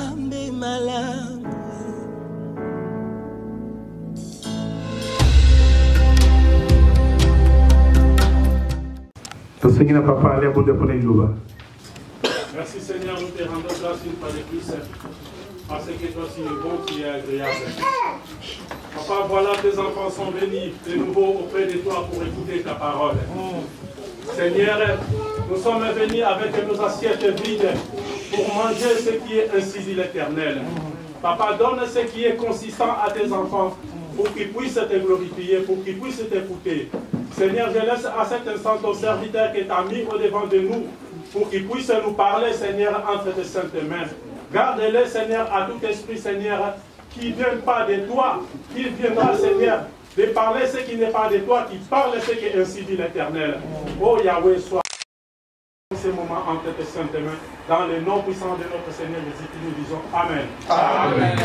Nzambe malamu. Merci Seigneur, nous te rendons grâce une fois de plus, parce que toi tu es bon, tu es agréable. Papa, voilà tes enfants sont venus de nouveau auprès de toi pour écouter ta parole. Seigneur, nous sommes venus avec nos assiettes vides pour manger ce qui est ainsi dit l'Éternel. Papa, donne ce qui est consistant à tes enfants pour qu'ils puissent te glorifier, pour qu'ils puissent t'écouter. Seigneur, je laisse à cet instant ton serviteur qui est mis au-devant de nous pour qu'il puisse nous parler, Seigneur, entre tes saintes mains. Garde-le, Seigneur, à tout esprit, Seigneur, qui ne vient pas de toi, qui viendra, Seigneur, de parler ce qui n'est pas de toi, qui parle ce qui est ainsi dit l'Éternel. Oh Yahweh, sois ce moment entre tes saintes mains, dans le nom puissant de notre Seigneur Jésus, nous disons Amen. Amen.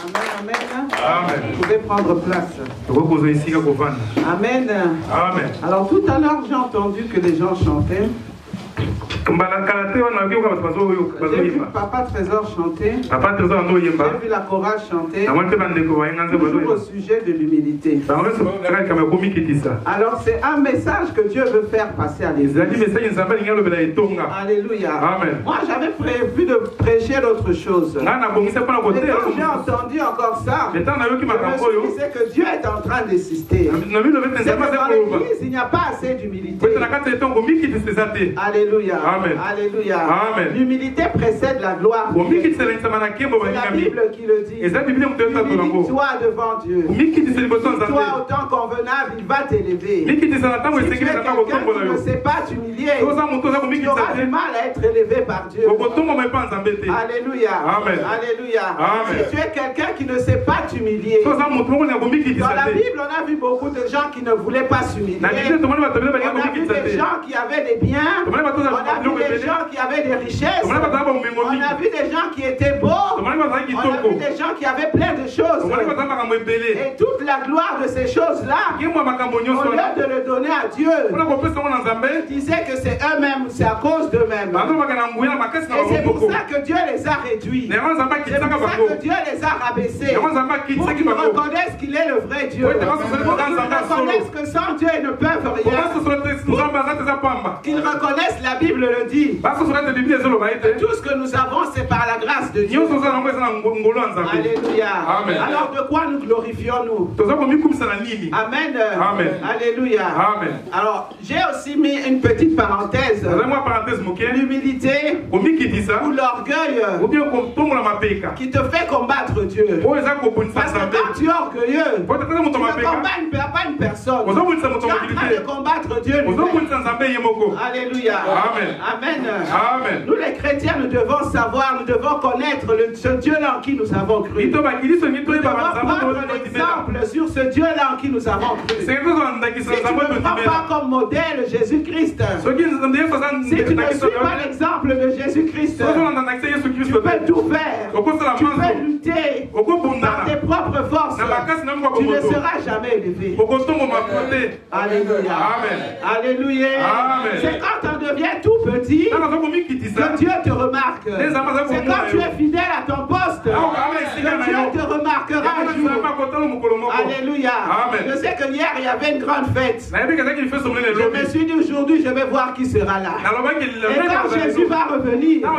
Amen. Amen. Amen. Vous pouvez prendre place. Amen. Amen. Alors tout à l'heure, j'ai entendu que les gens chantaient. J'ai vu Papa Trésor chanter. J'ai vu la chorale chanter. Toujours au sujet de l'humilité. Alors c'est un message que Dieu veut faire passer à l'église. Alléluia. Amen. Moi j'avais prévu de prêcher d'autres choses. Et quand j'ai entendu encore ça, je me suis dit que Dieu est en train d'insister. Dans l'église il n'y a pas assez d'humilité. Alléluia. Amen. Alléluia. L'humilité précède la gloire. C'est la Bible qui le dit. Humilise-toi devant Dieu. Humilise-toi autant convenable, il va t'élever. Si tu es quelqu'un qui ne sait pas t'humilier, tu auras du mal à être élevé par Dieu. Alléluia. Alléluia. Si tu es quelqu'un qui ne sait pas t'humilier, dans la Bible on a vu beaucoup de gens qui ne voulaient pas s'humilier. On a vu des gens qui avaient des biens. On a vu des gens qui avaient des richesses. On a vu des gens qui étaient beaux. On a vu des gens qui avaient plein de choses. Et toute la gloire de ces choses-là, au lieu de le donner à Dieu, ils disaient que c'est eux-mêmes, c'est à cause d'eux-mêmes. Et c'est pour ça que Dieu les a réduits. C'est pour ça que Dieu les a rabaissés. Pour qu'ils reconnaissent qu'il est le vrai Dieu. Pour qu'ils reconnaissent que sans Dieu ils ne peuvent rien. Qu'ils reconnaissent, la Bible le dit. Tout ce que nous avons, c'est par la grâce de Dieu. Alléluia. Amen. Alors de quoi nous glorifions-nous? Amen. Amen. Alléluia. Amen. Alors j'ai aussi mis une petite parenthèse. L'humilité ou l'orgueil qui te fait combattre Dieu. Parce que quand tu es orgueilleux, tu ne combats pas une personne. Tu es en train de combattre Dieu lui-même. Alléluia. Amen. Amen. Amen. Nous les chrétiens, nous devons savoir, nous devons connaître ce Dieu-là en qui nous avons cru. Nous devons prendre l'exemple sur ce Dieu-là en qui nous avons cru. Si tu ne prends pas comme modèle Jésus-Christ, si tu ne suis pas l'exemple de Jésus-Christ, tu peux tout faire. Tu peux lutter par tes propres forces. Tu ne seras jamais élevé. Alléluia. Alléluia. C'est quand on devient tout petit que Dieu te remarque. C'est quand tu es fidèle à ton poste que Dieu te remarquera un jour. Alléluia. Je sais que hier il y avait une grande fête. Je me suis dit aujourd'hui je vais voir qui sera là. Et quand Jésus va revenir, ce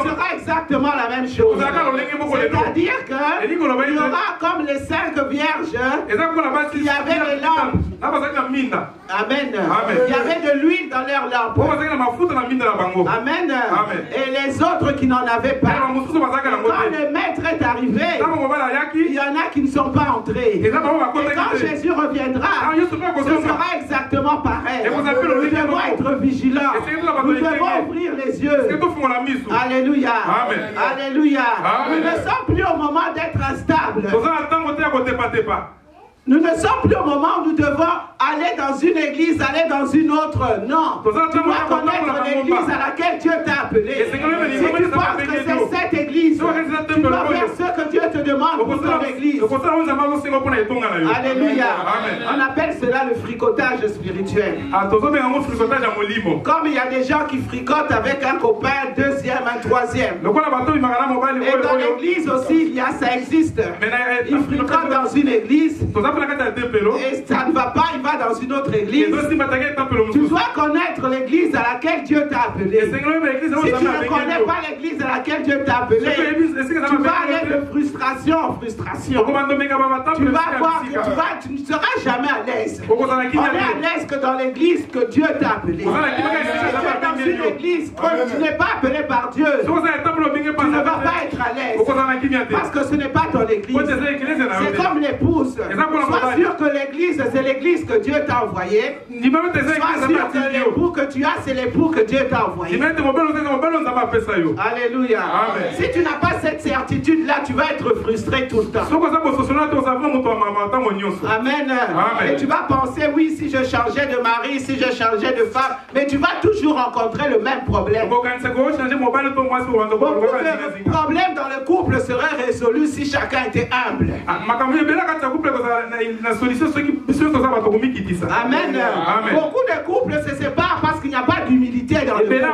sera exactement la même chose. C'est-à-dire qu'il y aura comme les 5 vierges qui avaient les lampes. Amen. Il y avait de l'huile dans leurs lampes. Amen. Et les autres qui n'en avaient pas. Quand le maître est arrivé, il y en a qui ne sont pas entrés. Et quand Jésus reviendra, ce sera exactement pareil. Nous devons être vigilants. Nous devons ouvrir les yeux. Alléluia. Alléluia. Nous ne sommes plus au moment d'être instables. Nous ne sommes plus au moment où nous devons aller dans une église, aller dans une autre. Non. Tu dois connaître l'église à laquelle Dieu t'a appelé. Si tu penses que c'est cette église, tu dois faire ce que Dieu te demande pour ton église. Alléluia. On appelle cela le fricotage spirituel. Comme il y a des gens qui fricotent avec un copain, un deuxième, un troisième. Et dans l'église aussi, ça existe. Il fréquente dans une église. Et ça ne va pas, il va dans une autre église. Tu dois connaître l'église à laquelle Dieu t'a appelé. Si tu ne connais pas l'église à laquelle Dieu t'a appelé, tu vas aller de frustration en frustration. Tu vas voir que tu ne seras jamais à l'aise. On est à l'aise que dans l'église que Dieu t'a appelé. Si tu es dans une église que tu n'es pas appelé par Dieu, tu ne vas pas être à l'aise. Parce que ce n'est pas ton église. C'est comme l'épouse. Sois sûr que l'église, c'est l'église que Dieu t'a envoyé. Sois sûr que l'époux que tu as, c'est l'époux que Dieu t'a envoyé. Alléluia. Amen. Si tu n'as pas cette certitude-là, tu vas être frustré tout le temps. Amen. Amen. Et tu vas penser, oui, si je changeais de mari, si je changeais de femme, mais tu vas toujours rencontrer le même problème. Beaucoup de problèmes dans le couple seraient résolus si chacun était humble. Amen. Amen. Beaucoup de couples se séparent parce qu'il n'y a pas d'humilité dans le couple.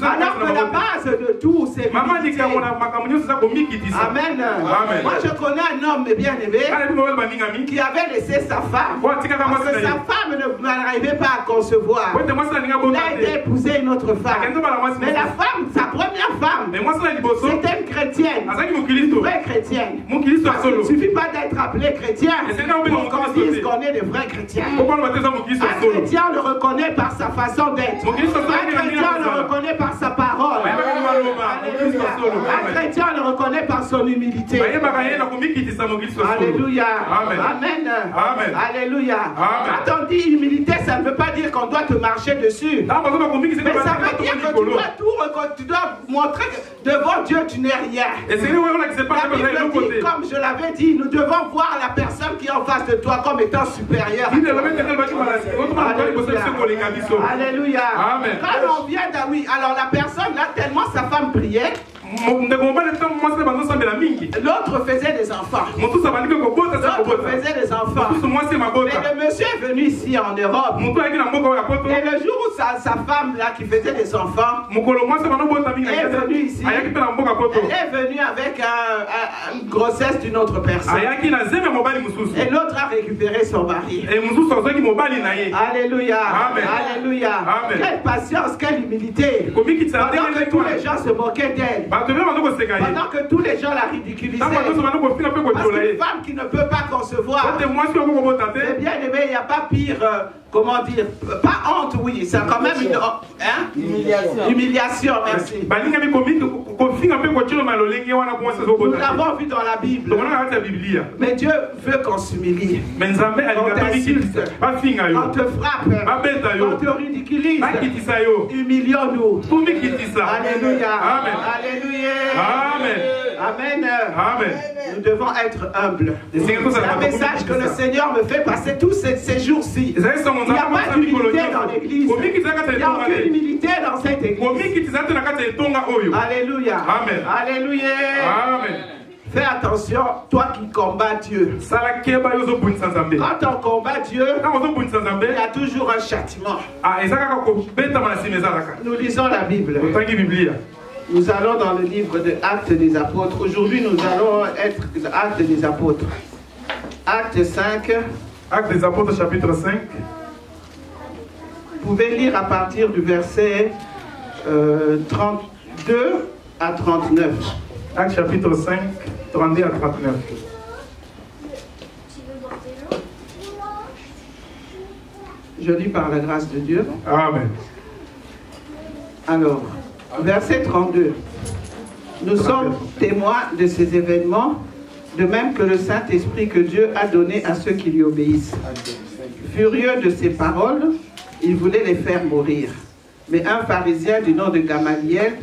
Alors que la base de tout, c'est l'humilité. Amen. Amen. Moi, je connais un homme bien aimé qui avait laissé sa femme parce que sa femme n'arrivait pas à concevoir. Il a été épousé une autre femme. Mais la femme, sa première femme, c'était une chrétienne, une vraie chrétienne. Parce qu'il ne suffit pas d'être appelé chrétien pour qu'on dise qu'on est des vrais chrétiens. Un chrétien le reconnaît par sa façon d'être. Un chrétien le reconnaît par sa parole. Un chrétien le reconnaît par son humilité. Alléluia. Amen. Amen. Alléluia. Quand on dit humilité, ça ne veut pas dire qu'on doit te marcher dessus. Mais ça veut dire que tu dois montrer que devant Dieu tu n'es rien. La Bible dit, comme je l'avais dit, nous devons voir la personne qui est en face de toi comme étant supérieure. Alléluia. Amen. Quand on vient oui, alors la personne là, tellement sa femme priait, l'autre faisait des enfants. L'autre faisait des enfants. Mais le monsieur est venu ici en Europe. Et le jour où sa femme là qui faisait des enfants est venue ici, elle est venue avec une grossesse d'une autre personne. Et l'autre a récupéré son mari. Alléluia. Amen. Alléluia. Amen. Quelle patience, quelle humilité. Pendant que tous les gens se moquaient d'elle. Pendant que tous les gens la ridiculisaient. Parce qu'une femme qui ne peut pas concevoir, eh bien, il n'y a pas pire, comment dire, pas honte, oui, c'est quand même une humiliation, merci. Nous l'avons vu dans la Bible. Mais Dieu veut qu'on s'humilie. On t'insulte, on te frappe, on te ridiculise. Humilions-nous. Alléluia. Amen. Alléluia. Amen. Amen. Amen. Nous devons être humbles. C'est un message que le Seigneur me fait passer tous ces jours-ci. Il n'y a pas d'humilité dans l'église. Il n'y a aucune humilité dans cette église. Alléluia. Amen. Alléluia. Amen. Fais attention, toi qui combats Dieu. Quand on combat Dieu, il y a toujours un châtiment. Nous lisons la Bible. Nous allons dans le livre de Actes des Apôtres. Aujourd'hui, nous allons être Actes des Apôtres. Acte 5. Actes des Apôtres, chapitre 5. Vous pouvez lire à partir du verset 32 à 39. Actes chapitre 5, 32 à 39. Je lis par la grâce de Dieu. Amen. Alors, verset 32. Nous sommes témoins de ces événements, de même que le Saint-Esprit que Dieu a donné à ceux qui lui obéissent. Furieux de ces paroles, il voulait les faire mourir. Mais un pharisien du nom de Gamaliel,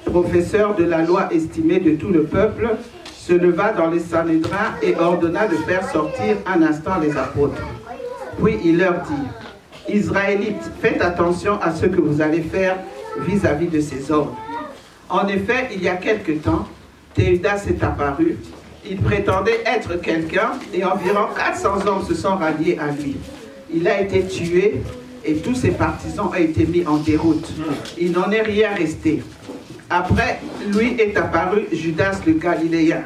professeur de la loi estimé de tout le peuple, se leva dans les Sanhédrins et ordonna de faire sortir un instant les apôtres. Puis il leur dit: Israélites, faites attention à ce que vous allez faire vis-à-vis de ces hommes. En effet, il y a quelque temps, Théodas est apparu. Il prétendait être quelqu'un et environ 400 hommes se sont ralliés à lui. Il a été tué et tous ses partisans ont été mis en déroute. Il n'en est rien resté. Après, lui est apparu Judas le Galiléen,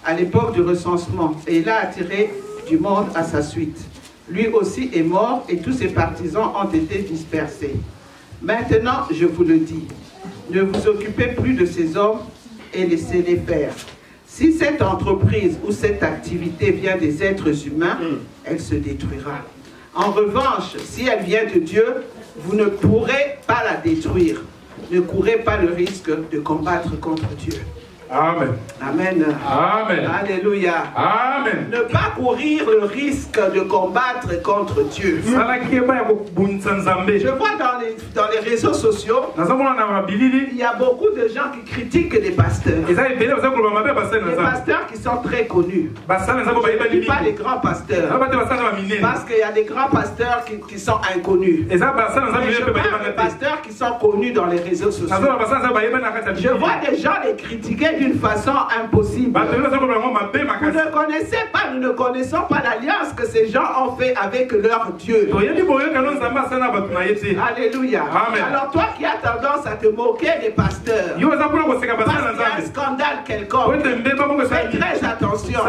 à l'époque du recensement, et il a attiré du monde à sa suite. Lui aussi est mort et tous ses partisans ont été dispersés. Maintenant, je vous le dis, ne vous occupez plus de ces hommes et laissez-les faire. Si cette entreprise ou cette activité vient des êtres humains, elle se détruira. En revanche, si elle vient de Dieu, vous ne pourrez pas la détruire. Ne courez pas le risque de combattre contre Dieu. Amen. Amen. Amen. Alléluia. Amen. Ne pas courir le risque de combattre contre Dieu. Je vois dans les réseaux sociaux, il y a beaucoup de gens qui critiquent les pasteurs. Les pasteurs qui sont très connus. Je ne dis pas les grands pasteurs. Parce qu'il y a des grands pasteurs qui sont inconnus. Mais je parle des pasteurs qui sont connus dans les réseaux sociaux. Je vois des gens les critiquer d'une façon impossible. Vous ne connaissez pas, nous ne connaissons pas l'alliance que ces gens ont fait avec leur Dieu. Alléluia. Amen. Alors toi qui as tendance à te moquer des pasteurs, parce qu'il y a un scandale quelconque, fais très attention.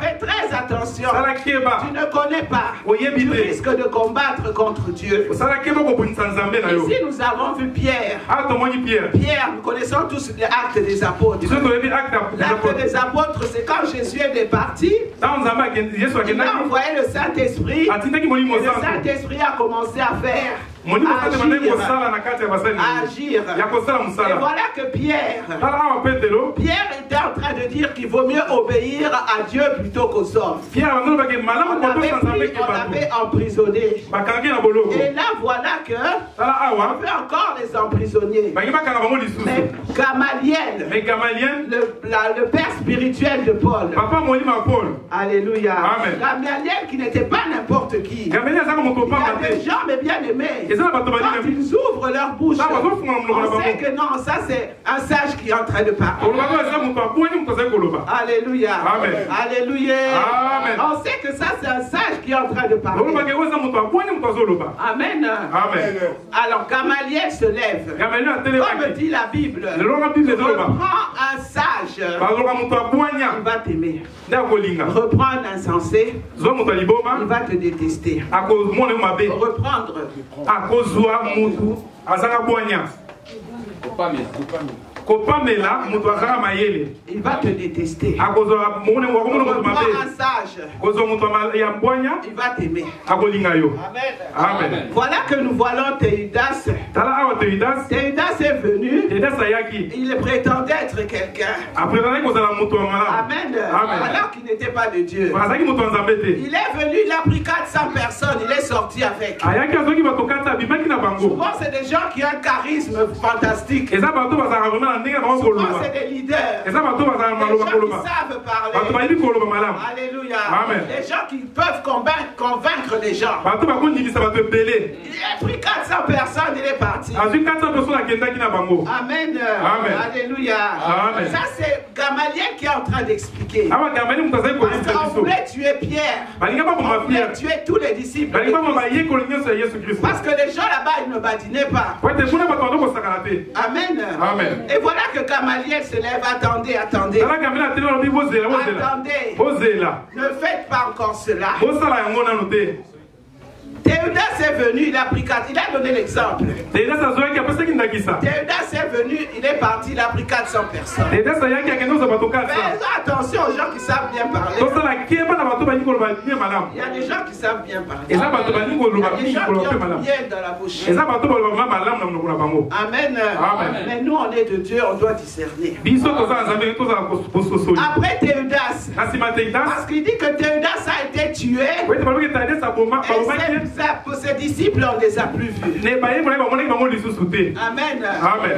Fais très attention. Tu ne connais pas. Tu risques de combattre contre Dieu. Ici nous avons vu Pierre. Pierre, nous connaissons tous les actes des apôtres. L'acte des apôtres, c'est quand Jésus est parti, il a envoyé le Saint-Esprit, et le Saint-Esprit a commencé à faire. Agir. Et voilà que Pierre était en train de dire qu'il vaut mieux obéir à Dieu plutôt qu'aux hommes. On l'avait emprisonné. Et là voilà que on peut encore les emprisonner. Mais Gamaliel, le père spirituel de Paul. Alléluia. Gamaliel qui n'était pas n'importe qui. Il y a des gens mais bien aimés. Quand ils ouvrent leur bouche, on sait que non, ça c'est un sage qui est en train de parler. Alléluia. Amen. Alléluia. Amen. On sait que ça c'est un sage qui est en train de parler. Amen. Amen. Alors Gamaliel se lève. Comme dit la Bible, reprends un sage, il va t'aimer. Reprends un insensé, il va te détester. Reprendre. Il va te détester. Reprends un sage, il va t'aimer. Amen. Voilà que nous voyons Théudas. Théudas est venu. Il prétendait être quelqu'un. Amen. Alors qu'il n'était pas de Dieu. Il est venu, il a pris 400 personnes, il est sorti avec. Souvent c'est des gens qui ont un charisme fantastique. Souvent c'est des leaders. Des gens qui savent parler. Alléluia. Des gens qui peuvent convaincre les gens. Il a pris 400 personnes, il est parti. Amen. Alléluia. Ça c'est Gamaliel qui est en train d'expliquer. Parce qu'on voulait tuer Pierre. On voulait tuer tous les disciples. Parce que les gens là-bas ils ne badinaient pas. Amen. Et voilà que Gamaliel se lève. Attendez. Attendez. Ne faites pas encore cela. Théudas est venu, il a pris 4, il a donné l'exemple. Théudas est venu, il est parti, il a pris 400 personnes. Fais attention aux gens qui savent bien parler. Il y a des gens qui savent bien parler. Il y a des gens qui ont bien dans la bouche. Amen. Mais nous on est de Dieu, on doit discerner. Après Théudas, parce qu'il dit que Théudas a été tué. Ses disciples, on ne les a plus vus. Amen.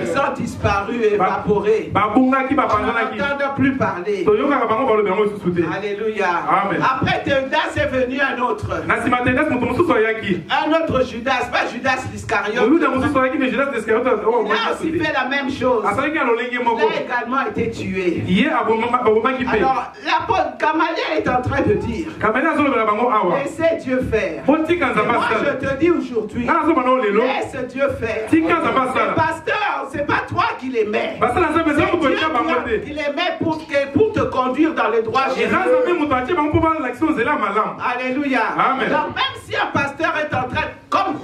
Ils sont disparus, évaporés. On n'entend plus parler. Alléluia. Après Théudas est venu un autre. Un autre Judas, pas Judas l'Iscariote. Il a aussi fait la même chose. Il a également été tué. Alors, l'apôtre Gamaliel est en train de dire, laissez Dieu faire. Et moi je te dis aujourd'hui, laisse Dieu faire. Les pasteurs, c'est pas toi qui les mets. C'est Dieu qui les met pour te conduire dans le droit chemin. Alléluia. Amen. Donc même si un pasteur est en train, comme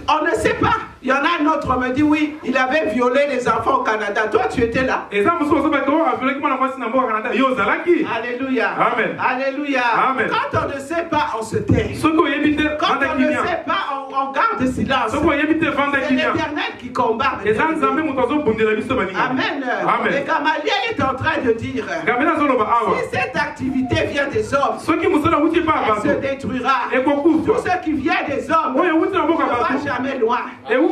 on ne sait pas. Il y en a un autre me dit oui, il avait violé les enfants au Canada. Toi, tu étais là. Alléluia. Amen. Alléluia. Amen. Quand on ne sait pas, on se tait. Quand on ne sait pas, on garde silence. C'est l'Éternel qui combat. Amen. Et Gamaliel est en train de dire, si cette activité vient des hommes, elle se détruira. Tout ce qui vient des hommes ne va jamais loin.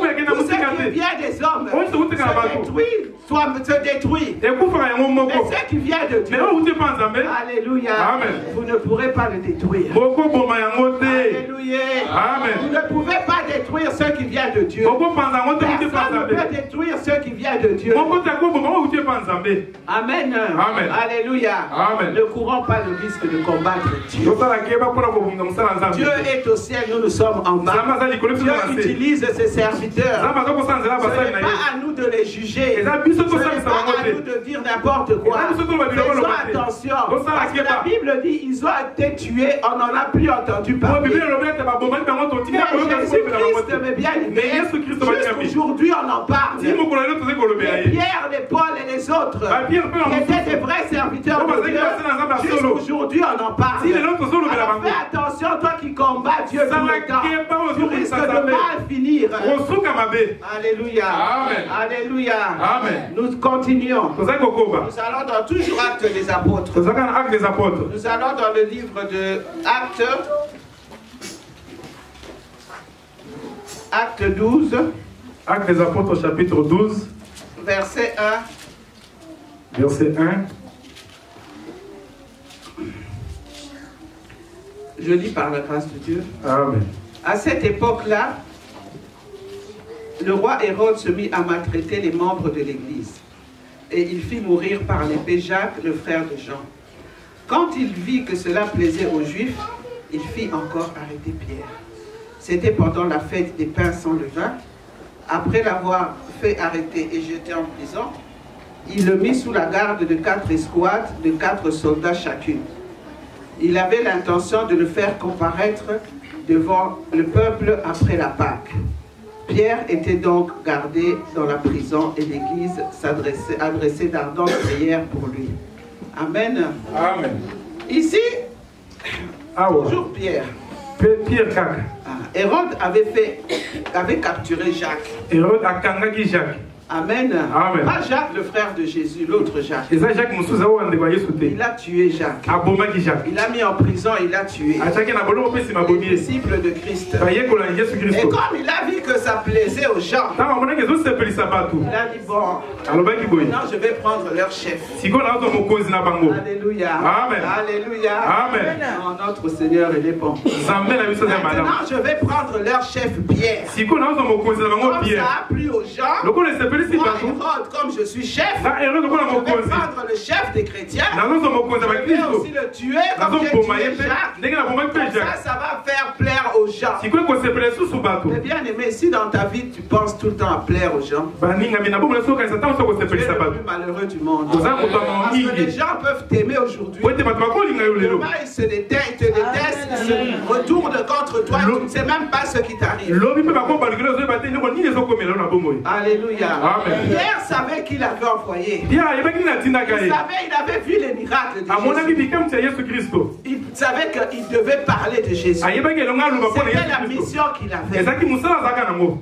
Tout ce qui vient des hommes se détruit. Mais ce qui vient de Dieu, alléluia, vous ne pourrez pas le détruire. Alléluia. Vous ne pouvez pas détruire ce qui vient de Dieu. Personne ne peut détruire ce qui vient de Dieu. Amen. Alléluia. Ne courons pas le risque de combattre Dieu. Dieu est au ciel, nous sommes en bas. Dieu utilise ses serviteurs. Ce n'est pas à nous de les juger. Ce n'est pas à nous de dire n'importe quoi. Faisons attention. Parce que la Bible dit ils ont été tués, on n'en a plus entendu parler. Mais Jésus-Christ, mes bien-aimés, jusqu'aujourd'hui on en parle. Les Pierre, les Paul et les autres qui étaient des vrais serviteurs de Dieu, jusqu'aujourd'hui on en parle. Alors fais attention, toi qui combats Dieu tout le temps, tu risques de mal finir. Alléluia. Amen. Alléluia. Amen. Nous continuons. Nous allons dans toujours Actes des Apôtres. Nous allons dans le livre de Acte 12. Actes des Apôtres, chapitre 12. Verset 1. Verset 1. Je lis par la grâce de Dieu. Amen. À cette époque-là, le roi Hérode se mit à maltraiter les membres de l'Église. Et il fit mourir par l'épée Jacques, le frère de Jean. Quand il vit que cela plaisait aux Juifs, il fit encore arrêter Pierre. C'était pendant la fête des pains sans levain. Après l'avoir fait arrêter et jeter en prison, il le mit sous la garde de 4 escouades, de 4 soldats chacune. Il avait l'intention de le faire comparaître devant le peuple après la Pâque. Pierre était donc gardé dans la prison et l'Église adressait d'ardentes prières pour lui. Amen. Amen. Ici, toujours Pierre. Hérode avait capturé Jacques. Hérode a capturé Jacques. Amen. Amen. Pas Jacques, le frère de Jésus, l'autre Jacques. Il a tué Jacques. Il l'a mis en prison, il l'a tué. Les disciples de Christ. Et comme il a vu que ça plaisait aux gens, il a dit bon, maintenant je vais prendre leur chef. Alléluia. Amen. Alléluia. Amen. Oh, notre Seigneur, il est bon. Maintenant je vais prendre leur chef Pierre. Comme ça a plu aux gens. Moi, Hérode, comme je suis chef, je vais prendre le chef des chrétiens, je vais aussi le tuer comme j'ai tué Jacques. Ça va faire plaire aux gens. Mais bien aimé, si dans ta vie tu penses tout le temps à plaire aux gens, tu es le plus malheureux du monde. Parce que les gens peuvent t'aimer aujourd'hui, demain ils se détestent, ils se retournent contre toi, tu ne sais même pas ce qui t'arrive. Alléluia. Amen. Pierre savait qu'il avait envoyé. Il avait vu les miracles de Jésus. Il savait qu'il devait parler de Jésus. C'était la mission qu'il avait.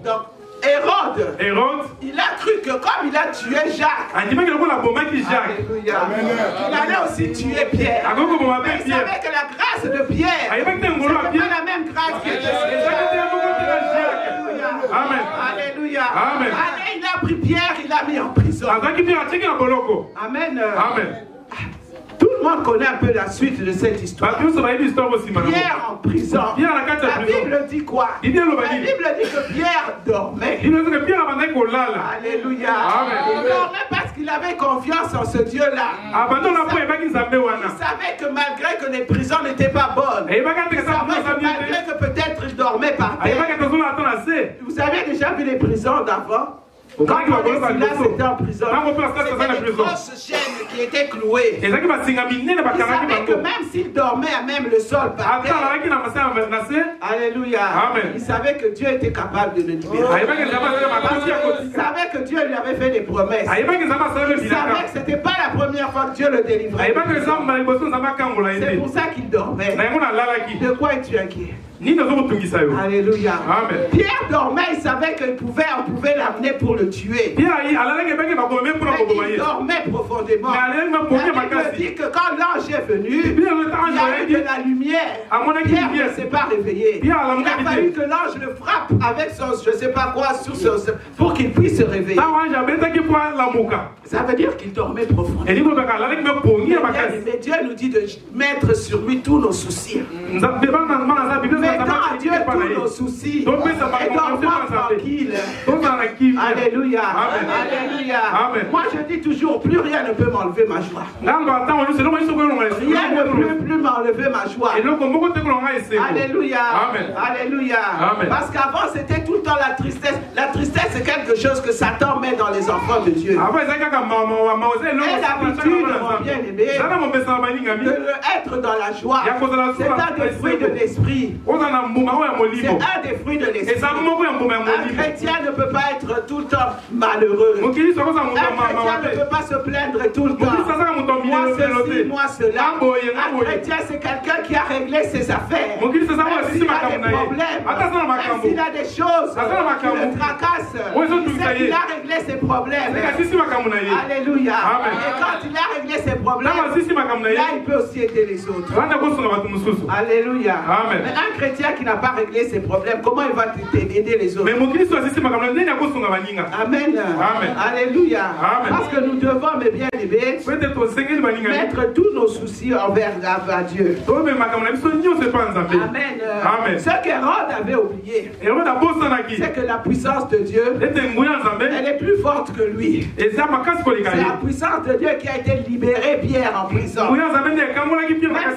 Donc, Hérode, il a cru que comme il a tué Jacques, Alléluia, il allait aussi tuer Pierre. Mais il savait que la grâce de Pierre, c'était pas la même grâce qui était sur Jacques. Amen. Alléluia. Amen. Allez, il a pris Pierre, il l'a mis en prison. Amen. Amen. Tout le monde connaît un peu la suite de cette histoire. Pierre en prison. La Bible dit quoi? La Bible dit que Pierre dormait. Alléluia. Il dormait parce qu'il avait confiance en ce Dieu-là. Il savait que malgré que les prisons n'étaient pas bonnes, il savait que malgré dormait par terre. Vous avez déjà vu les prisons d'avant? Quand Silas était en prison, c'était des grosses chaînes qui étaient clouées. Il savait que même s'il dormait à même le sol par terre, alléluia, il savait que Dieu était capable de le libérer. Parce qu'il savait que Dieu lui avait fait des promesses. Il savait que ce n'était pas la première fois que Dieu le délivrait. C'est pour ça qu'il dormait. De quoi es-tu inquiet? Alléluia. Amen. Pierre dormait, il savait qu'on pouvait l'amener pour le tuer. Mais il dormait profondément. Il dit que quand l'ange est venu, il y a eu de la lumière. Pierre ne s'est pas réveillé. Il a fallu que l'ange le frappe avec son, je ne sais pas quoi, pour qu'il puisse se réveiller. Ça veut dire qu'il dormait profondément. Mais Dieu nous dit de mettre sur lui tous nos soucis. Mettons à Dieu tous nos soucis et dormons tranquille. Alléluia. Alléluia. Moi je dis toujours, plus rien ne peut m'enlever ma joie. Rien ne peut plus m'enlever ma joie. Alléluia. Alléluia. Parce qu'avant c'était tout le temps la tristesse. La tristesse c'est quelque chose que Satan met dans les enfants de Dieu. Et l'habitude, mon bien-aimé, d'être dans la joie, c'est un des fruits de l'esprit. C'est un des fruits de l'esprit. Un chrétien ne peut pas être tout le temps malheureux. Un chrétien ne peut pas se plaindre tout le temps. Moi ceci, moi cela. Un chrétien c'est quelqu'un qui a réglé ses affaires. Même s'il a des problèmes, même s'il a des choses qui le tracassent, il sait qu'il a réglé ses problèmes. Alléluia. Et quand il a réglé ses problèmes, là il peut aussi aider les autres. Alléluia. Mais un chrétien qui n'a pas réglé ses problèmes, comment il va aider les autres? Amen. Alléluia. Parce que nous devons, mes bien-aimés, mettre tous nos soucis envers Dieu. Amen. Ce qu'Hérode avait oublié, c'est que la puissance de Dieu, elle est plus forte que lui. C'est la puissance de Dieu qui a été libéré Pierre en prison. Même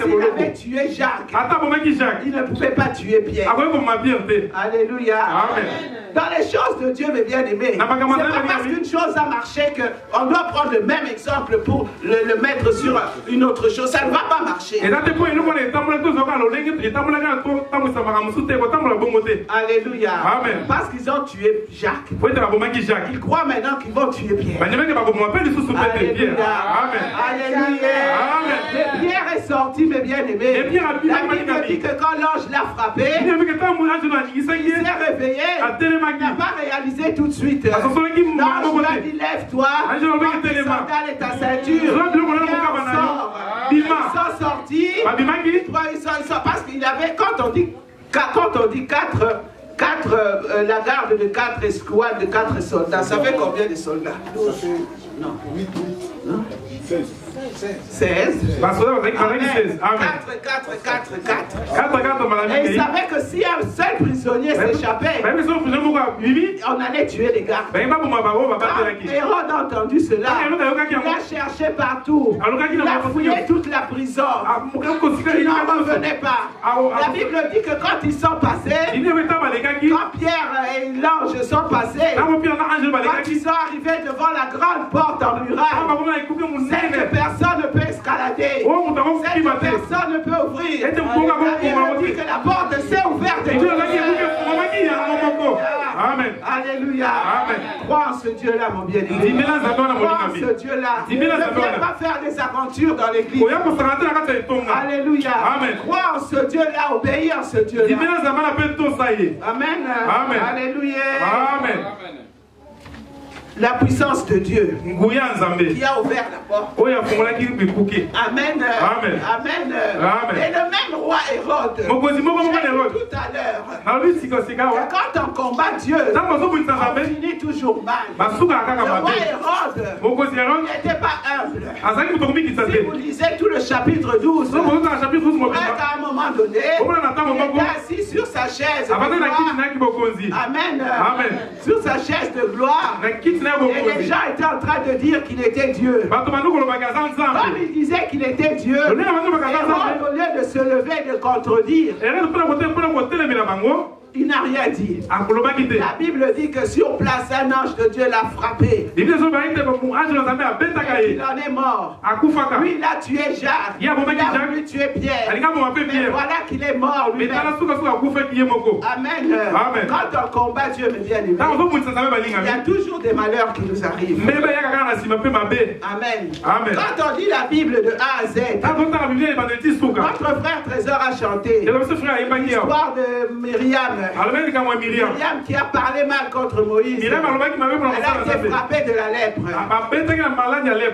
s'il avait tué Jacques, il ne pouvait pas tuer Pierre. Alléluia. Amen. Dans les choses de Dieu, mes bien-aimés, c'est pas parce qu'une chose a marché qu'on doit prendre le même exemple pour le mettre sur une autre chose. Ça ne va pas marcher. Alléluia. Amen. Parce qu'ils ont tué Jacques. Ils croient maintenant qu'ils vont tuer Pierre. Alléluia. Alléluia. Mais Pierre est sorti, mes bien-aimés. La Bible dit que quand l'ange l'a frappé, il s'est réveillé. Il n'a pas réalisé tout de suite. L'ange lui a dit lève-toi, prends tes sandales et ta ceinture. Ils sont sortis. Parce qu'il avait, quand on dit 4, la garde de 4 escouades de 4 soldats, ça fait combien de soldats? Non. 16. 4. Et il savait que si un seul prisonnier s'échappait, on allait tuer les gardes. Quand Hérode a entendu cela, il a cherché partout. Il a fouillé toute la prison. Il n'en revenait pas. La Bible dit que quand ils sont passés, quand Pierre et l'ange sont passés, quand ils sont arrivés devant la grande porte en muraille, cette personne ne peut escalader. Cette personne ne peut ouvrir. La Bible dit que la porte s'est ouverte. Amen. Alléluia. Amen. Crois en ce Dieu-là, mon bien-aimé. Crois en ce Dieu-là. Ne viens pas faire des aventures dans l'église. Alléluia. Amen. Crois en ce Dieu-là, obéis en ce Dieu-là. Amen. Amen. Alléluia. Amen. La puissance de Dieu qui a ouvert la porte. Amen. Amen. Amen. Et le même roi Hérode, tout à l'heure, quand on combat Dieu, on finit toujours mal. Le roi Hérode n'était pas humble. Si vous lisez tout le chapitre 12, qu'à un moment donné, il était assis sur sa chaise de gloire. Amen. Sur sa chaise de gloire. Et les gens étaient en train de dire qu'il était Dieu. Comme il disait qu'il était Dieu, Hérode, au lieu de se lever et de contredire, il n'a rien dit. La Bible dit que sur place, un ange de Dieu l'a frappé. Il en est mort. Lui, il a tué Jacques. Il a voulu tuer Pierre. Mais voilà qu'il est mort lui-même. Amen. Quand on combat Dieu, mes bien-aimés, il y a toujours des malheurs qui nous arrivent. Amen. Quand on lit la Bible de A à Z, notre frère Trésor a chanté l'histoire de Myriam. Myriam qui a parlé mal contre Moïse. Elle a été frappée de la lèpre.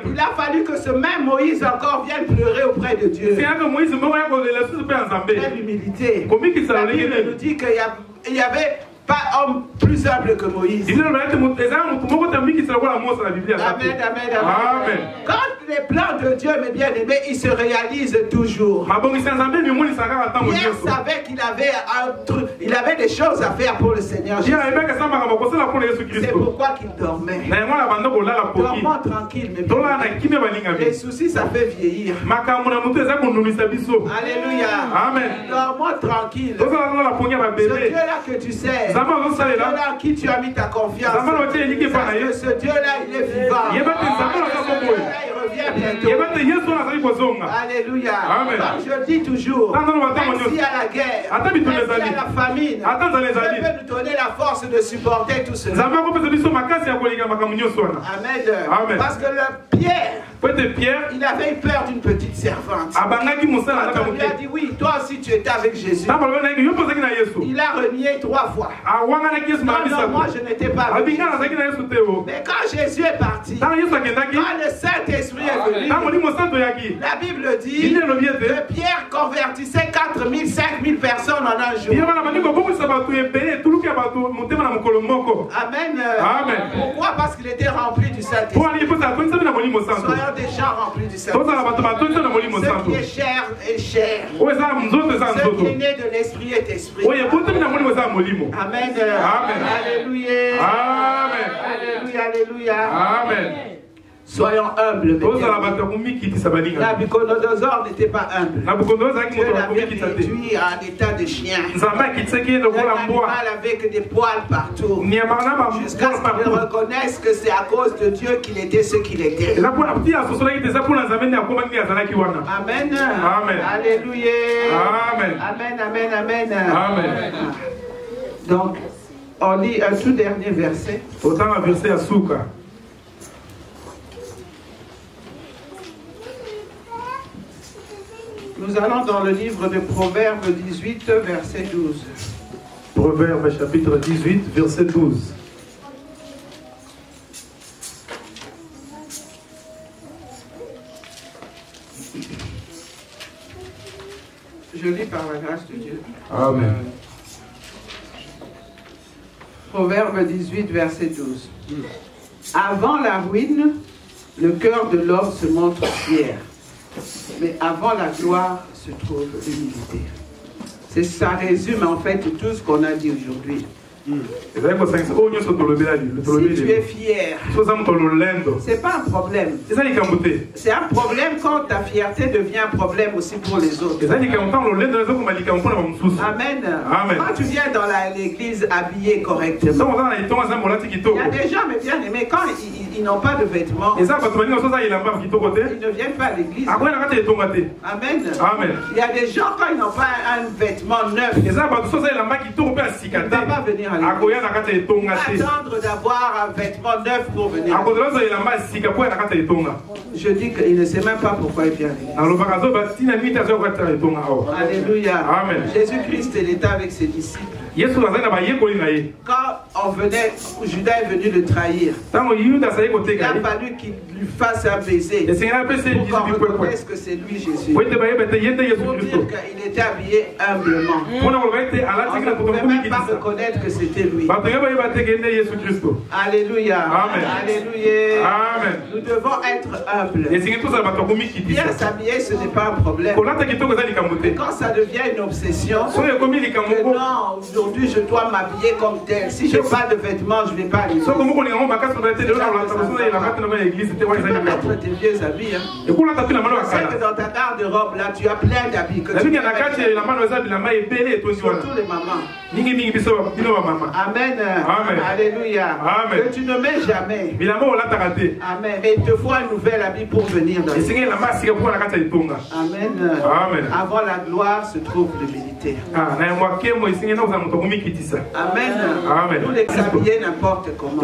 Il a fallu que ce même Moïse encore vienne pleurer auprès de Dieu. Quelle humilité. La Bible nous dit qu'il y avait pas homme plus humble que Moïse. Amen. Quand les plans de Dieu, mes bien-aimés, ils se réalisent toujours. Pierre savait qu'il avait il avait des choses à faire pour le Seigneur Jésus. C'est pourquoi qu'il dormait. Dormant tranquille, mes bien-aimés. Les soucis, ça fait vieillir. Alléluia. Amen. Dormant tranquille. Ce Dieu-là que tu sais, ce Dieu-là en qui tu as mis ta confiance, parce que ce Dieu-là, il est vivant. Il revient bientôt. Alléluia. Comme je dis toujours, même s'il y a la guerre, même s'il y a la famine, Dieu peut nous donner la force de supporter tout cela. Amen. Parce que le Pierre, il avait eu peur d'une petite servante. Quand on lui a dit oui, toi aussi tu étais avec Jésus, il a renié 3 fois. Non, moi je n'étais pas avec Jésus. Mais quand Jésus est parti, quand le Saint-Esprit est venu, la Bible dit que Pierre convertissait 4 000, 5 000 personnes en un jour. Amen. Pourquoi? Parce qu'il était rempli du Saint-Esprit. Soyons des gens remplis du Saint-Esprit. Ce qui est chair est chair. Ce qui est né de l'Esprit est esprit. Amen. Alléluia. Alléluia. Alléluia. Amen. Soyons humbles. Nabuchodonosor n'était pas humble. Dieu l'avait réduit à un état de chien. Un animal avec des poils partout. Jusqu'à ce qu'il reconnaisse que c'est à cause de Dieu qu'il était ce qu'il était. Amen. Alléluia. Amen. Amen. Amen. Amen. Donc, on lit un tout dernier verset. Nous allons dans le livre de Proverbes 18, verset 12. Proverbes chapitre 18, verset 12. Je lis par la grâce de Dieu. Amen. Proverbe 18, verset 12. Avant la ruine, le cœur de l'homme se montre fier. Mais avant la gloire se trouve l'humilité. Ça résume en fait tout ce qu'on a dit aujourd'hui. Si tu es fier, c'est pas un problème. C'est un problème quand ta fierté devient un problème aussi pour les autres. Amen. Quand tu viens dans l'église habillé correctement, il y a des gens, mais bien aimés, quand ils n'ont pas de vêtements, ils ne viennent pas à l'église. Amen. Il y a des gens, quand ils n'ont pas un vêtement neuf, ils ne vont pas venir à l'église. Attendre d'avoir un vêtement neuf pour venir. Je dis qu'il ne sait même pas pourquoi il vient à l'église. Alléluia. Jésus-Christ, il était avec ses disciples. Quand on venait, Judas est venu le trahir. Il a fallu qu'il lui fasse un baiser pour qu'on reconnaisse que c'est lui Jésus. Pour dire qu'il était habillé humblement. On ne pouvait même pas reconnaître que c'était lui. Alléluia. Alléluia. Nous devons être humbles. Bien s'habiller, ce n'est pas un problème. Mais quand ça devient une obsession, que non, aujourd'hui je dois m'habiller comme tel. Si je veux pas de vêtements, je ne vais pas à l'église. Mettre tes vieux habits. Hein. Je sais que dans ta garde-robe, là, tu as plein d'habits. Surtout les mamans. Amen. Amen. Alléluia. Amen. Que tu ne mets jamais. Amen. Mais il te faut un nouvel habit pour venir dans l'église. Amen. Amen. Avant la gloire se trouve l'humilité. Amen. Amen. Nous les habiller n'importe comment.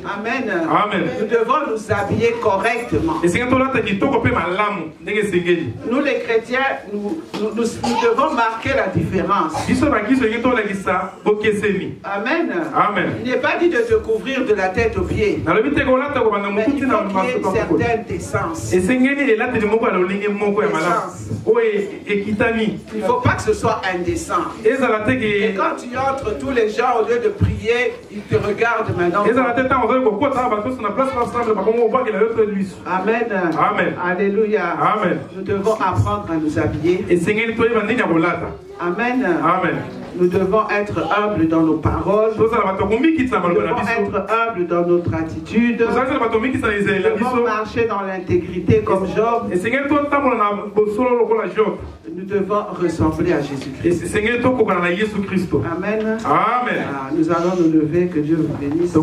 Amen. Amen. Nous devons nous habiller correctement. Nous les chrétiens, nous devons marquer la différence. Amen. Amen. Il n'est pas dit de te couvrir de la tête aux pieds. Mais il faut qu'il y ait une certaine décence. Il ne faut pas que ce soit indécent. Et quand tu entres, tous les gens, au lieu de prier, ils te regardent maintenant. Amen. Amen. Alléluia. Amen. Nous devons apprendre à nous habiller. Amen. Amen. Nous devons être humbles dans nos paroles. Nous devons être humbles dans notre attitude. Nous devons marcher dans l'intégrité comme Job. Nous devons ressembler à Jésus-Christ. Amen. Amen. Nous allons nous lever, que Dieu vous bénisse.